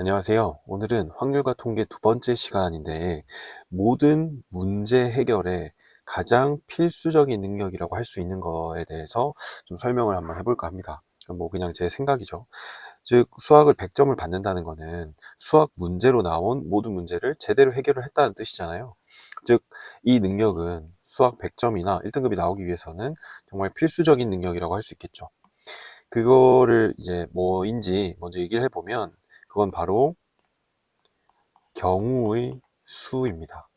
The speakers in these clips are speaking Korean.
안녕하세요. 오늘은 확률과 통계 두 번째 시간인데, 모든 문제 해결에 가장 필수적인 능력이라고 할 수 있는 거에 대해서 좀 설명을 한번 해볼까 합니다. 뭐 그냥 제 생각이죠. 즉, 수학을 100점을 받는다는 거는 수학 문제로 나온 모든 문제를 제대로 해결을 했다는 뜻이잖아요. 즉, 이 능력은 수학 100점이나 1등급이 나오기 위해서는 정말 필수적인 능력이라고 할 수 있겠죠. 그거를 이제 뭐인지 먼저 얘기를 해보면, 그건 바로 경우의 수입니다.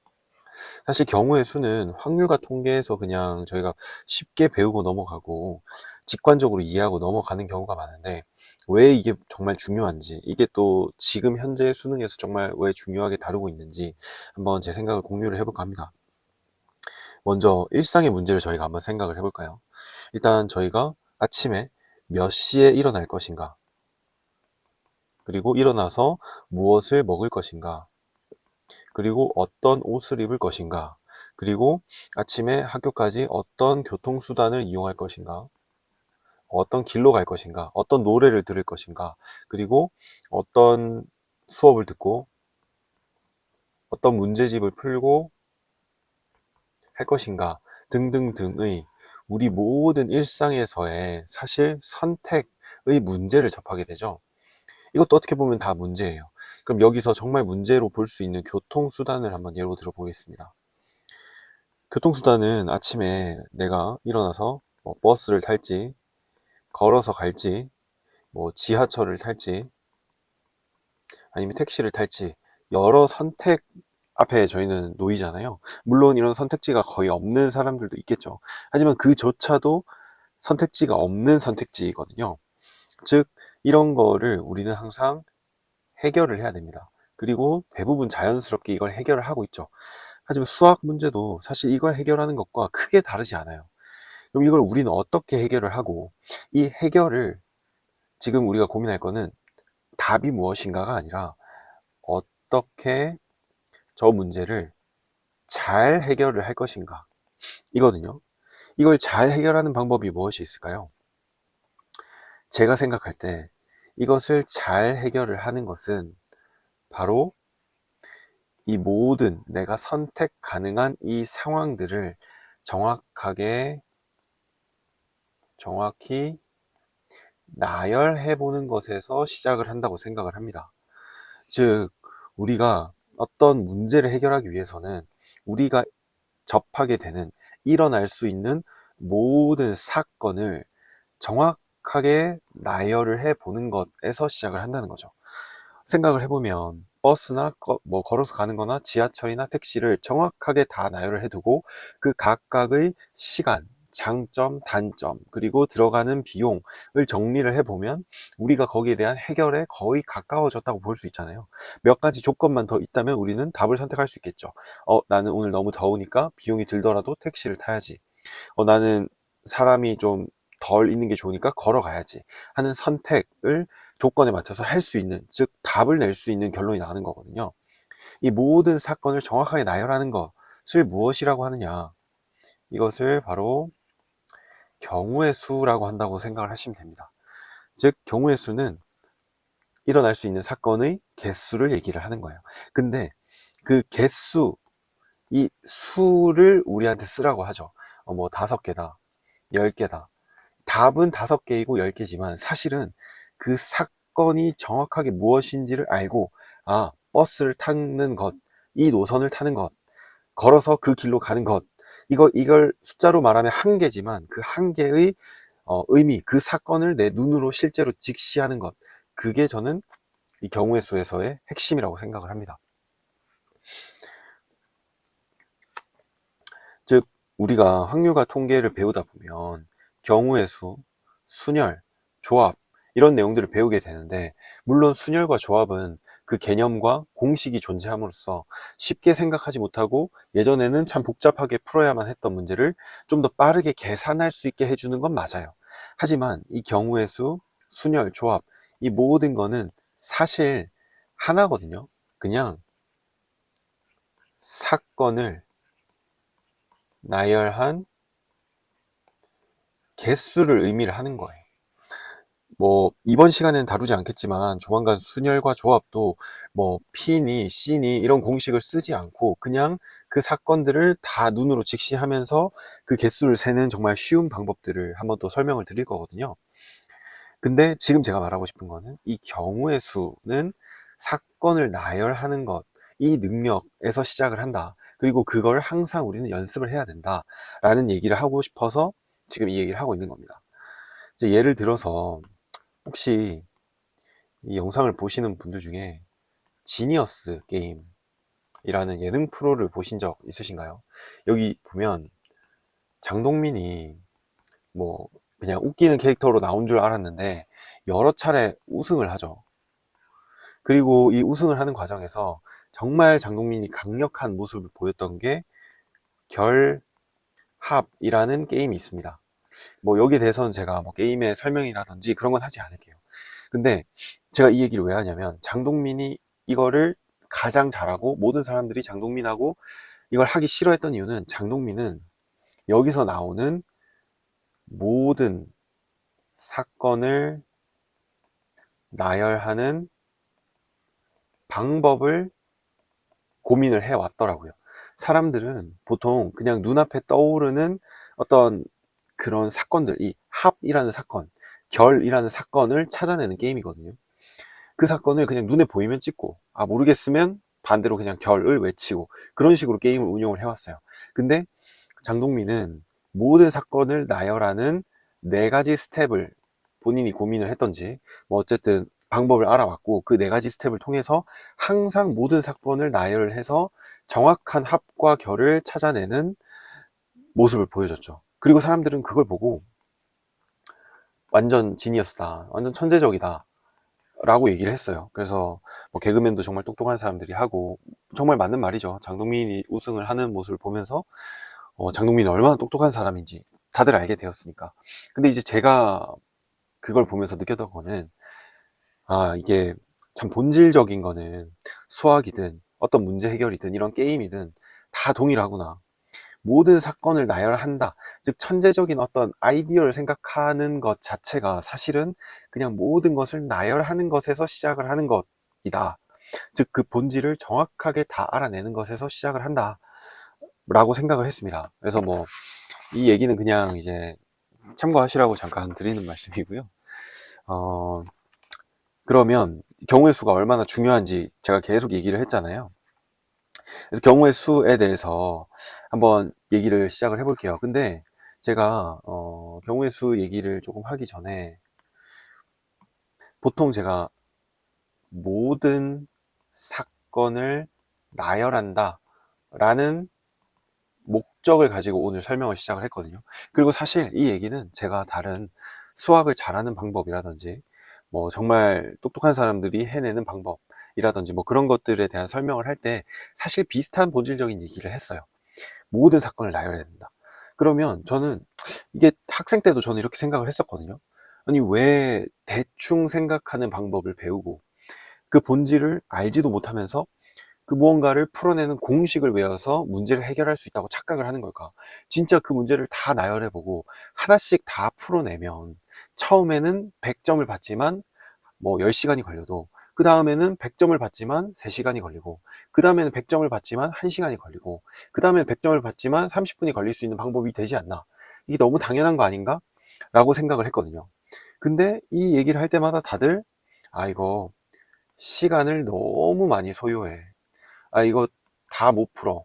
사실 경우의 수는 확률과 통계에서 그냥 저희가 쉽게 배우고 넘어가고 직관적으로 이해하고 넘어가는 경우가 많은데, 왜 이게 정말 중요한지, 이게 또 지금 현재 수능에서 정말 왜 중요하게 다루고 있는지 한번 제 생각을 공유를 해볼까 합니다. 먼저 일상의 문제를 저희가 한번 생각을 해볼까요? 일단 저희가 아침에 몇 시에 일어날 것인가, 그리고 일어나서 무엇을 먹을 것인가, 그리고 어떤 옷을 입을 것인가, 그리고 아침에 학교까지 어떤 교통수단을 이용할 것인가, 어떤 길로 갈 것인가, 어떤 노래를 들을 것인가, 그리고 어떤 수업을 듣고 어떤 문제집을 풀고 할 것인가 등등등의 우리 모든 일상에서의 사실 선택의 문제를 접하게 되죠. 이것도 어떻게 보면 다 문제예요. 그럼 여기서 정말 문제로 볼 수 있는 교통수단을 한번 예로 들어 보겠습니다. 교통수단은 아침에 내가 일어나서 뭐 버스를 탈지, 걸어서 갈지, 뭐 지하철을 탈지, 아니면 택시를 탈지, 여러 선택 앞에 저희는 놓이잖아요. 물론 이런 선택지가 거의 없는 사람들도 있겠죠. 하지만 그조차도 선택지가 없는 선택지거든요. 즉, 이런 거를 우리는 항상 해결을 해야 됩니다. 그리고 대부분 자연스럽게 이걸 해결을 하고 있죠. 하지만 수학 문제도 사실 이걸 해결하는 것과 크게 다르지 않아요. 그럼 이걸 우리는 어떻게 해결을 하고, 이 해결을 지금 우리가 고민할 거는 답이 무엇인가가 아니라 어떻게 저 문제를 잘 해결을 할 것인가 이거든요. 이걸 잘 해결하는 방법이 무엇이 있을까요? 제가 생각할 때 이것을 잘 해결을 하는 것은 바로 이 모든 내가 선택 가능한 이 상황들을 정확히 나열해 보는 것에서 시작을 한다고 생각을 합니다. 즉, 우리가 어떤 문제를 해결하기 위해서는 우리가 접하게 되는, 일어날 수 있는 모든 사건을 정확하게 나열을 해 보는 것에서 시작을 한다는 거죠. 생각을 해보면 버스나 뭐 걸어서 가는 거나 지하철이나 택시를 정확하게 다 나열을 해두고 그 각각의 시간, 장점, 단점, 그리고 들어가는 비용을 정리를 해보면 우리가 거기에 대한 해결에 거의 가까워졌다고 볼 수 있잖아요. 몇 가지 조건만 더 있다면 우리는 답을 선택할 수 있겠죠. 나는 오늘 너무 더우니까 비용이 들더라도 택시를 타야지. 나는 사람이 좀 덜 있는 게 좋으니까 걸어가야지 하는 선택을 조건에 맞춰서 할 수 있는, 즉 답을 낼 수 있는 결론이 나는 거거든요. 이 모든 사건을 정확하게 나열하는 것을 무엇이라고 하느냐, 이것을 바로 경우의 수라고 한다고 생각을 하시면 됩니다. 즉 경우의 수는 일어날 수 있는 사건의 개수를 얘기를 하는 거예요. 근데 그 개수, 이 수를 우리한테 쓰라고 하죠. 뭐 5개다, 10개다. 답은 5개이고 10개지만 사실은 그 사건이 정확하게 무엇인지를 알고, 버스를 타는 것, 이 노선을 타는 것, 걸어서 그 길로 가는 것, 이걸 숫자로 말하면 1개지만 그 1개의 의미, 그 사건을 내 눈으로 실제로 직시하는 것, 그게 저는 이 경우의 수에서의 핵심이라고 생각을 합니다. 즉, 우리가 확률과 통계를 배우다 보면 경우의 수, 순열, 조합 이런 내용들을 배우게 되는데, 물론 순열과 조합은 그 개념과 공식이 존재함으로써 쉽게 생각하지 못하고 예전에는 참 복잡하게 풀어야만 했던 문제를 좀 더 빠르게 계산할 수 있게 해주는 건 맞아요. 하지만 이 경우의 수, 순열, 조합 이 모든 거는 사실 하나거든요. 그냥 사건을 나열한 개수를 의미를 하는 거예요. 뭐 이번 시간에는 다루지 않겠지만 조만간 순열과 조합도 뭐 P니 C니 이런 공식을 쓰지 않고 그냥 그 사건들을 다 눈으로 직시하면서 그 개수를 세는 정말 쉬운 방법들을 한번 또 설명을 드릴 거거든요. 근데 지금 제가 말하고 싶은 거는 이 경우의 수는 사건을 나열하는 것, 이 능력에서 시작을 한다. 그리고 그걸 항상 우리는 연습을 해야 된다. 라는 얘기를 하고 싶어서 지금 이 얘기를 하고 있는 겁니다. 이제 예를 들어서 혹시 이 영상을 보시는 분들 중에 지니어스 게임이라는 예능 프로를 보신 적 있으신가요? 여기 보면 장동민이 뭐 그냥 웃기는 캐릭터로 나온 줄 알았는데 여러 차례 우승을 하죠. 그리고 이 우승을 하는 과정에서 정말 장동민이 강력한 모습을 보였던 게 결합이라는 게임이 있습니다. 뭐 여기에 대해서는 제가 뭐 게임의 설명이라든지 그런 건 하지 않을게요. 근데 제가 이 얘기를 왜 하냐면 장동민이 이거를 가장 잘하고 모든 사람들이 장동민하고 이걸 하기 싫어했던 이유는 장동민은 여기서 나오는 모든 사건을 나열하는 방법을 고민을 해왔더라고요. 사람들은 보통 그냥 눈앞에 떠오르는 어떤 그런 사건들, 이 합이라는 사건, 결이라는 사건을 찾아내는 게임이거든요. 그 사건을 그냥 눈에 보이면 찍고, 아, 모르겠으면 반대로 그냥 결을 외치고, 그런 식으로 게임을 운영을 해왔어요. 근데 장동민은 모든 사건을 나열하는 네 가지 스텝을 본인이 고민을 했던지, 뭐 어쨌든 방법을 알아봤고, 그 네 가지 스텝을 통해서 항상 모든 사건을 나열을 해서 정확한 합과 결을 찾아내는 모습을 보여줬죠. 그리고 사람들은 그걸 보고 완전 지니어스다, 완전 천재적이다 라고 얘기를 했어요. 그래서 뭐 개그맨도 정말 똑똑한 사람들이 하고, 정말 맞는 말이죠. 장동민이 우승을 하는 모습을 보면서 장동민이 얼마나 똑똑한 사람인지 다들 알게 되었으니까. 근데 이제 제가 그걸 보면서 느꼈던 거는, 아, 이게 참 본질적인 거는 수학이든 어떤 문제 해결이든 이런 게임이든 다 동일하구나. 모든 사건을 나열한다. 즉, 천재적인 어떤 아이디어를 생각하는 것 자체가 사실은 그냥 모든 것을 나열하는 것에서 시작을 하는 것이다. 즉, 그 본질을 정확하게 다 알아내는 것에서 시작을 한다. 라고 생각을 했습니다. 그래서 뭐, 이 얘기는 그냥 이제 참고하시라고 잠깐 드리는 말씀이고요. 어, 그러면 경우의 수가 얼마나 중요한지 제가 계속 얘기를 했잖아요. 그래서 경우의 수에 대해서 한번 얘기를 시작을 해볼게요. 근데 제가 경우의 수 얘기를 조금 하기 전에 보통 제가 모든 사건을 나열한다 라는 목적을 가지고 오늘 설명을 시작을 했거든요. 그리고 사실 이 얘기는 제가 다른 수학을 잘하는 방법이라든지 뭐 정말 똑똑한 사람들이 해내는 방법이라든지 뭐 그런 것들에 대한 설명을 할 때 사실 비슷한 본질적인 얘기를 했어요. 모든 사건을 나열해야 된다. 그러면 저는 이게 학생 때도 저는 이렇게 생각을 했었거든요. 아니, 왜 대충 생각하는 방법을 배우고 그 본질을 알지도 못하면서 그 무언가를 풀어내는 공식을 외워서 문제를 해결할 수 있다고 착각을 하는 걸까? 진짜 그 문제를 다 나열해보고 하나씩 다 풀어내면 처음에는 100점을 받지만 뭐 10시간이 걸려도 그 다음에는 100점을 받지만 3시간이 걸리고 그 다음에는 100점을 받지만 1시간이 걸리고 그 다음에는 100점을 받지만 30분이 걸릴 수 있는 방법이 되지 않나? 이게 너무 당연한 거 아닌가? 라고 생각을 했거든요. 근데 이 얘기를 할 때마다 다들 아, 이거 시간을 너무 많이 소요해. 아, 이거 다 못 풀어.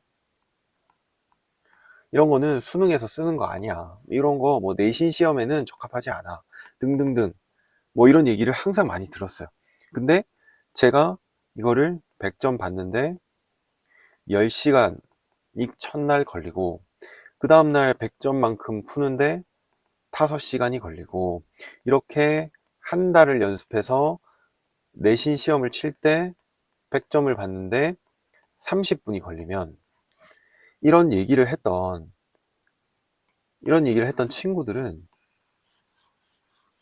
이런 거는 수능에서 쓰는 거 아니야. 이런 거 뭐 내신 시험에는 적합하지 않아. 등등등. 뭐 이런 얘기를 항상 많이 들었어요. 근데 제가 이거를 100점 받는데 10시간이 첫날 걸리고 그 다음날 100점만큼 푸는데 5시간이 걸리고 이렇게 한 달을 연습해서 내신 시험을 칠 때 100점을 받는데 30분이 걸리면 이런 얘기를 했던 친구들은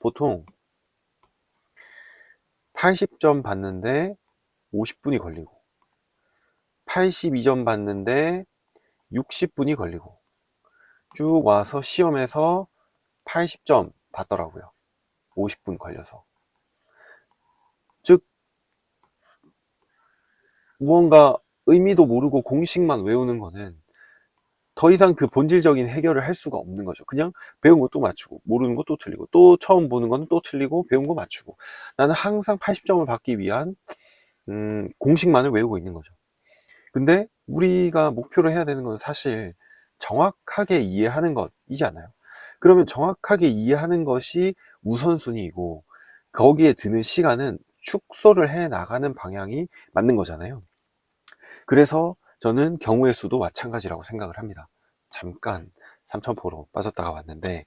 보통 80점 받는데 50분이 걸리고 82점 받는데 60분이 걸리고 쭉 와서 시험에서 80점 받더라고요. 50분 걸려서. 무언가 의미도 모르고 공식만 외우는 거는 더 이상 그 본질적인 해결을 할 수가 없는 거죠. 그냥 배운 것도 맞추고, 모르는 것도 틀리고, 또 처음 보는 거는 또 틀리고, 배운 거 맞추고. 나는 항상 80점을 받기 위한, 공식만을 외우고 있는 거죠. 근데 우리가 목표로 해야 되는 건 사실 정확하게 이해하는 것이지 않나요? 그러면 정확하게 이해하는 것이 우선순위이고, 거기에 드는 시간은 축소를 해 나가는 방향이 맞는 거잖아요. 그래서 저는 경우의 수도 마찬가지라고 생각을 합니다. 잠깐 삼천포로 빠졌다가 왔는데,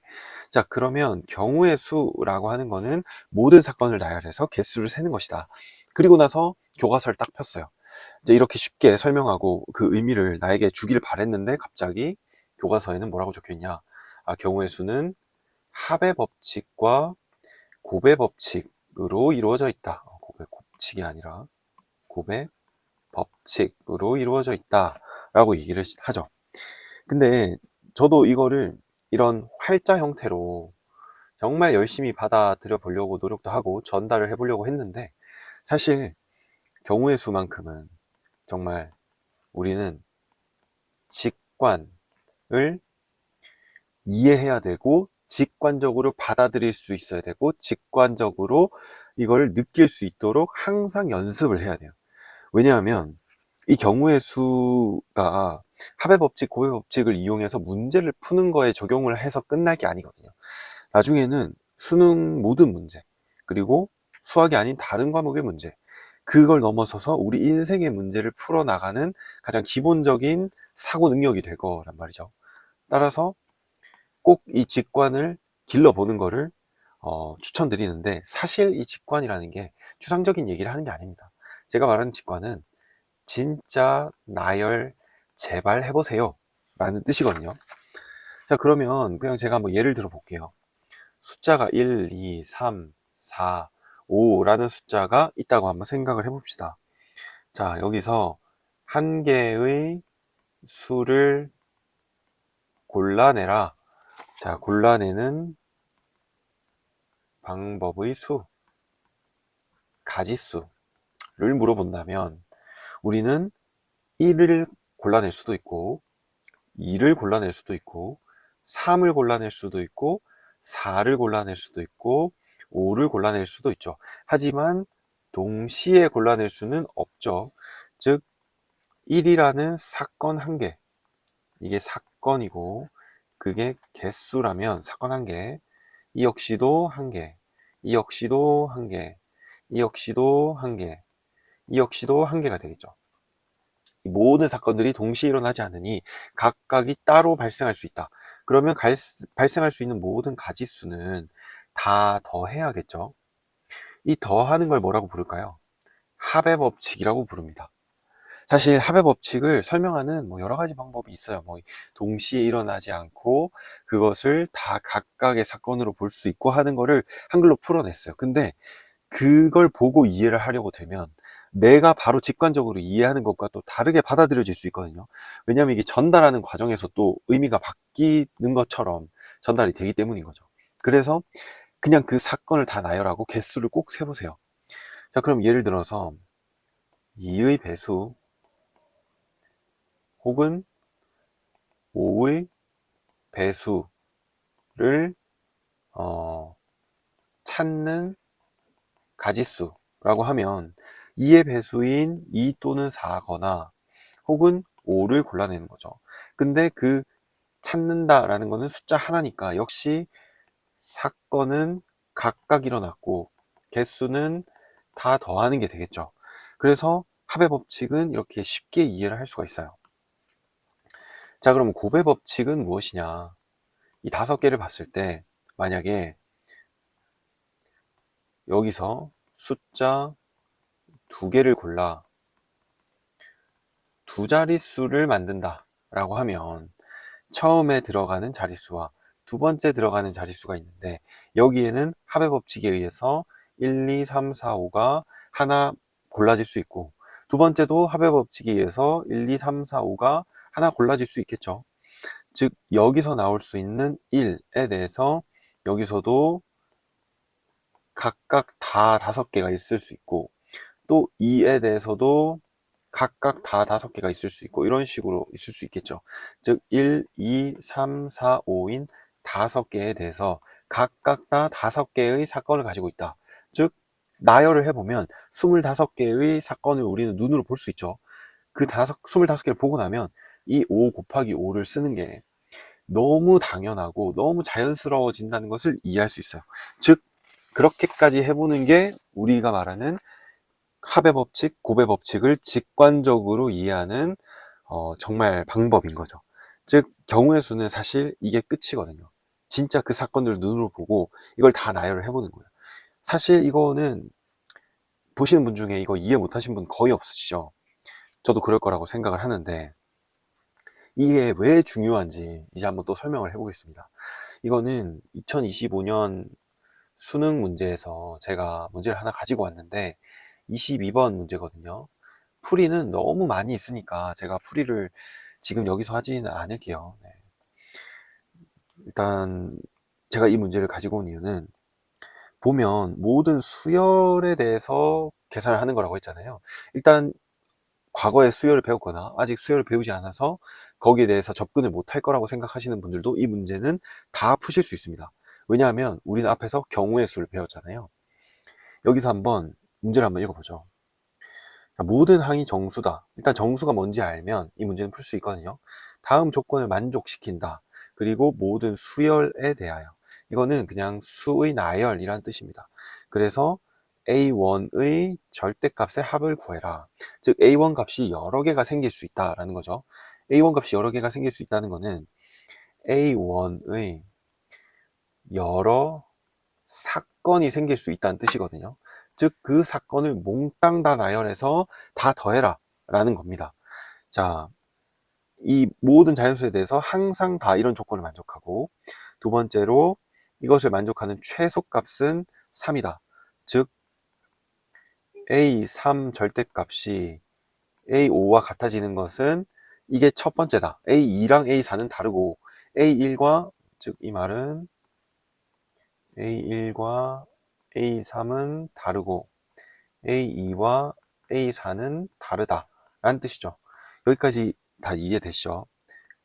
자, 그러면 경우의 수라고 하는 거는 모든 사건을 나열해서 개수를 세는 것이다. 그리고 나서 교과서를 딱 폈어요. 이제 이렇게 쉽게 설명하고 그 의미를 나에게 주길 바랬는데, 갑자기 교과서에는 뭐라고 적혀 있냐? 아, 경우의 수는 합의 법칙과 곱의 법칙으로 이루어져 있다. 곱의 법칙이 아니라 곱의 법칙으로 이루어져 있다 라고 얘기를 하죠. 근데 저도 이거를 이런 활자 형태로 정말 열심히 받아들여 보려고 노력도 하고 전달을 해 보려고 했는데, 사실 경우의 수만큼은 정말 우리는 직관을 이해해야 되고, 직관적으로 받아들일 수 있어야 되고, 직관적으로 이걸 느낄 수 있도록 항상 연습을 해야 돼요. 왜냐하면 이 경우의 수가 합의 법칙, 고의 법칙을 이용해서 문제를 푸는 거에 적용을 해서 끝날 게 아니거든요. 나중에는 수능 모든 문제, 그리고 수학이 아닌 다른 과목의 문제, 그걸 넘어서서 우리 인생의 문제를 풀어나가는 가장 기본적인 사고 능력이 될 거란 말이죠. 따라서 꼭 이 직관을 길러보는 거를 추천드리는데, 사실 이 직관이라는 게 추상적인 얘기를 하는 게 아닙니다. 제가 말하는 직관은 진짜 나열 제발 해보세요 라는 뜻이거든요. 자, 그러면 그냥 제가 한번 예를 들어 볼게요. 숫자가 1, 2, 3, 4, 5 라는 숫자가 있다고 한번 생각을 해봅시다. 자, 여기서 한 개의 수를 골라내라. 자, 골라내는 방법의 수, 가지수를 물어본다면, 우리는 1을 골라낼 수도 있고, 2를 골라낼 수도 있고, 3을 골라낼 수도 있고, 4를 골라낼 수도 있고, 5를 골라낼 수도 있죠. 하지만 동시에 골라낼 수는 없죠. 즉 1이라는 사건 한 개, 이게 사건이고, 그게 개수라면 사건 한 개, 이 역시도 한 개, 이 역시도 한 개, 이 역시도 한 개, 이 역시도 한 개가 되겠죠. 모든 사건들이 동시에 일어나지 않으니 각각이 따로 발생할 수 있다. 그러면 발생할 수 있는 모든 가지수는 다 더해야겠죠. 이 더하는 걸 뭐라고 부를까요? 합의 법칙이라고 부릅니다. 사실 합의 법칙을 설명하는 여러 가지 방법이 있어요. 동시에 일어나지 않고 그것을 다 각각의 사건으로 볼 수 있고 하는 거를 한글로 풀어냈어요. 근데 그걸 보고 이해를 하려고 들면 내가 바로 직관적으로 이해하는 것과 또 다르게 받아들여질 수 있거든요. 왜냐하면 이게 전달하는 과정에서 또 의미가 바뀌는 것처럼 전달이 되기 때문인 거죠. 그래서 그냥 그 사건을 다 나열하고 개수를 꼭 세보세요. 자, 그럼 예를 들어서 2의 배수 혹은 5의 배수를 찾는 가지수라고 하면 2의 배수인 2 또는 4거나 혹은 5를 골라내는 거죠. 근데 그 찾는다라는 거는 숫자 하나니까 역시 사건은 각각 일어났고 개수는 다 더하는 게 되겠죠. 그래서 합의 법칙은 이렇게 쉽게 이해를 할 수가 있어요. 자, 그럼 곱의 법칙은 무엇이냐? 이 5개를 봤을 때 만약에 여기서 숫자 2개를 골라 두 자릿수를 만든다 라고 하면 처음에 들어가는 자릿수와 두 번째 들어가는 자릿수가 있는데, 여기에는 합의 법칙에 의해서 1, 2, 3, 4, 5가 하나 골라질 수 있고, 두 번째도 합의 법칙에 의해서 1, 2, 3, 4, 5가 하나 골라질 수 있겠죠. 즉 여기서 나올 수 있는 1에 대해서 여기서도 각각 다 5개가 있을 수 있고, 또 2에 대해서도 각각 다 5개가 있을 수 있고 이런 식으로 있을 수 있겠죠. 즉 1, 2, 3, 4, 5인 5개에 대해서 각각 다 5개의 사건을 가지고 있다. 즉 나열을 해보면 25개의 사건을 우리는 눈으로 볼 수 있죠. 그 25개를 보고 나면 이 5 곱하기 5를 쓰는 게 너무 당연하고 너무 자연스러워진다는 것을 이해할 수 있어요. 즉 그렇게까지 해보는 게 우리가 말하는 합의 법칙, 곱의 법칙을 직관적으로 이해하는 정말 방법인 거죠. 즉 경우의 수는 사실 이게 끝이거든요. 진짜 그 사건들을 눈으로 보고 이걸 다 나열을 해보는 거예요. 사실 이거는 보시는 분 중에 이거 이해 못하신 분 거의 없으시죠. 저도 그럴 거라고 생각을 하는데 이게 왜 중요한지 이제 한번 또 설명을 해보겠습니다. 이거는 2025년 수능 문제에서 제가 문제를 하나 가지고 왔는데 22번 문제거든요. 풀이는 너무 많이 있으니까 제가 풀이를 지금 여기서 하지는 않을게요. 네. 일단 제가 이 문제를 가지고 온 이유는 보면 모든 수열에 대해서 계산을 하는 거라고 했잖아요. 일단 과거에 수열을 배웠거나 아직 수열을 배우지 않아서 거기에 대해서 접근을 못할 거라고 생각하시는 분들도 이 문제는 다 푸실 수 있습니다. 왜냐하면 우리는 앞에서 경우의 수를 배웠잖아요. 여기서 한번 문제를 한번 읽어보죠. 모든 항이 정수다. 일단 정수가 뭔지 알면 이 문제는 풀 수 있거든요. 다음 조건을 만족시킨다. 그리고 모든 수열에 대하여. 이거는 그냥 수의 나열이라는 뜻입니다. 그래서 A1의 절대값의 합을 구해라. 즉 A1 값이 여러 개가 생길 수 있다라는 거죠. A1 값이 여러 개가 생길 수 있다는 거는 A1의 여러 사건이 생길 수 있다는 뜻이거든요. 즉 그 사건을 몽땅 다 나열해서 다 더해라 라는 겁니다. 자, 이 모든 자연수에 대해서 항상 다 이런 조건을 만족하고, 두 번째로 이것을 만족하는 최소값은 3이다. 즉 A3 절대값이 A5와 같아지는 것은 이게 첫 번째다. A2랑 A4는 다르고 A1과 즉 이 말은 A1과 A3은 다르고 A2와 A4는 다르다 라는 뜻이죠. 여기까지 다 이해되시죠?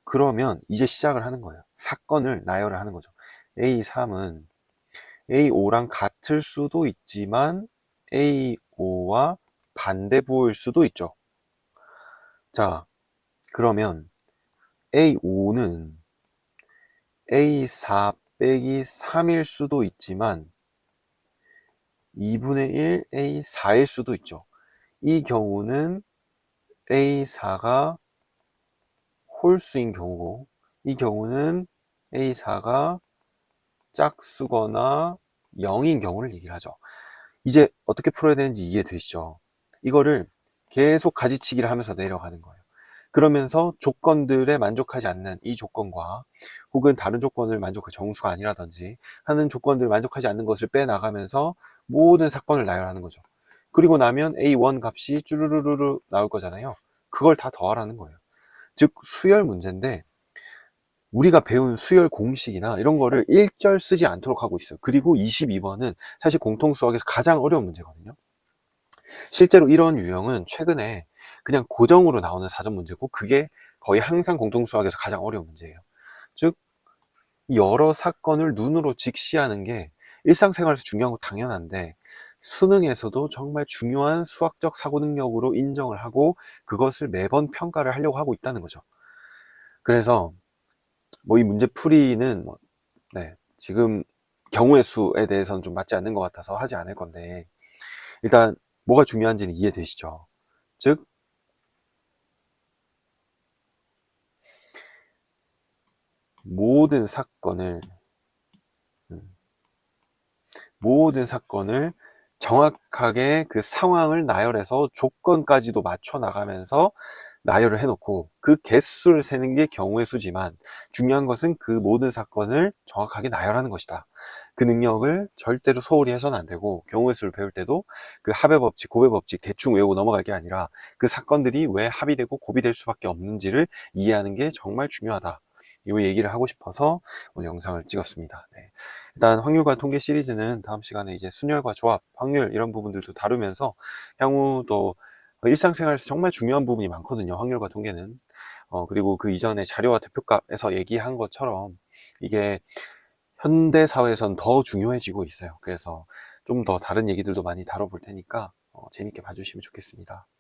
그러면 이제 시작을 하는 거예요. 사건을 나열을 하는 거죠. A3은 A5랑 같을 수도 있지만 A5와 반대부호일 수도 있죠. 자, 그러면 A5는 A4 빼기 3일 수도 있지만 2분의 1 A4일 수도 있죠. 이 경우는 A4가 홀수인 경우고, 이 경우는 A4가 짝수거나 0인 경우를 얘기를 하죠. 이제 어떻게 풀어야 되는지 이해되시죠? 이거를 계속 가지치기를 하면서 내려가는 거예요. 그러면서 조건들에 만족하지 않는 이 조건과 혹은 다른 조건을 만족한 정수가 아니라든지 하는 조건들을 만족하지 않는 것을 빼나가면서 모든 사건을 나열하는 거죠. 그리고 나면 A1 값이 쭈루루루루 나올 거잖아요. 그걸 다 더하라는 거예요. 즉 수열 문제인데 우리가 배운 수열 공식이나 이런 거를 일절 쓰지 않도록 하고 있어요. 그리고 22번은 사실 공통수학에서 가장 어려운 문제거든요. 실제로 이런 유형은 최근에 그냥 고정으로 나오는 사전 문제고 그게 거의 항상 공통수학에서 가장 어려운 문제예요. 즉 여러 사건을 눈으로 직시하는 게 일상생활에서 중요하고 당연한데 수능에서도 정말 중요한 수학적 사고 능력으로 인정을 하고 그것을 매번 평가를 하려고 하고 있다는 거죠. 그래서 뭐 이 문제 풀이는 네, 지금 경우의 수에 대해서는 좀 맞지 않는 것 같아서 하지 않을 건데 일단 뭐가 중요한지는 이해되시죠? 즉 모든 사건을 음, 모든 사건을 정확하게 그 상황을 나열해서 조건까지도 맞춰 나가면서 나열을 해놓고 그 개수를 세는 게 경우의 수지만 중요한 것은 그 모든 사건을 정확하게 나열하는 것이다. 그 능력을 절대로 소홀히 해서는 안 되고 경우의 수를 배울 때도 그 합의 법칙, 곱의 법칙 대충 외우고 넘어갈 게 아니라 그 사건들이 왜 합이 되고 곱이 될 수밖에 없는지를 이해하는 게 정말 중요하다. 이 얘기를 하고 싶어서 오늘 영상을 찍었습니다. 네. 일단 확률과 통계 시리즈는 다음 시간에 이제 순열과 조합, 확률 이런 부분들도 다루면서 향후 또 일상생활에서 정말 중요한 부분이 많거든요. 확률과 통계는. 그리고 그 이전에 자료와 대표값에서 얘기한 것처럼 이게 현대 사회에선 더 중요해지고 있어요. 그래서 좀 더 다른 얘기들도 많이 다뤄볼 테니까 재밌게 봐주시면 좋겠습니다.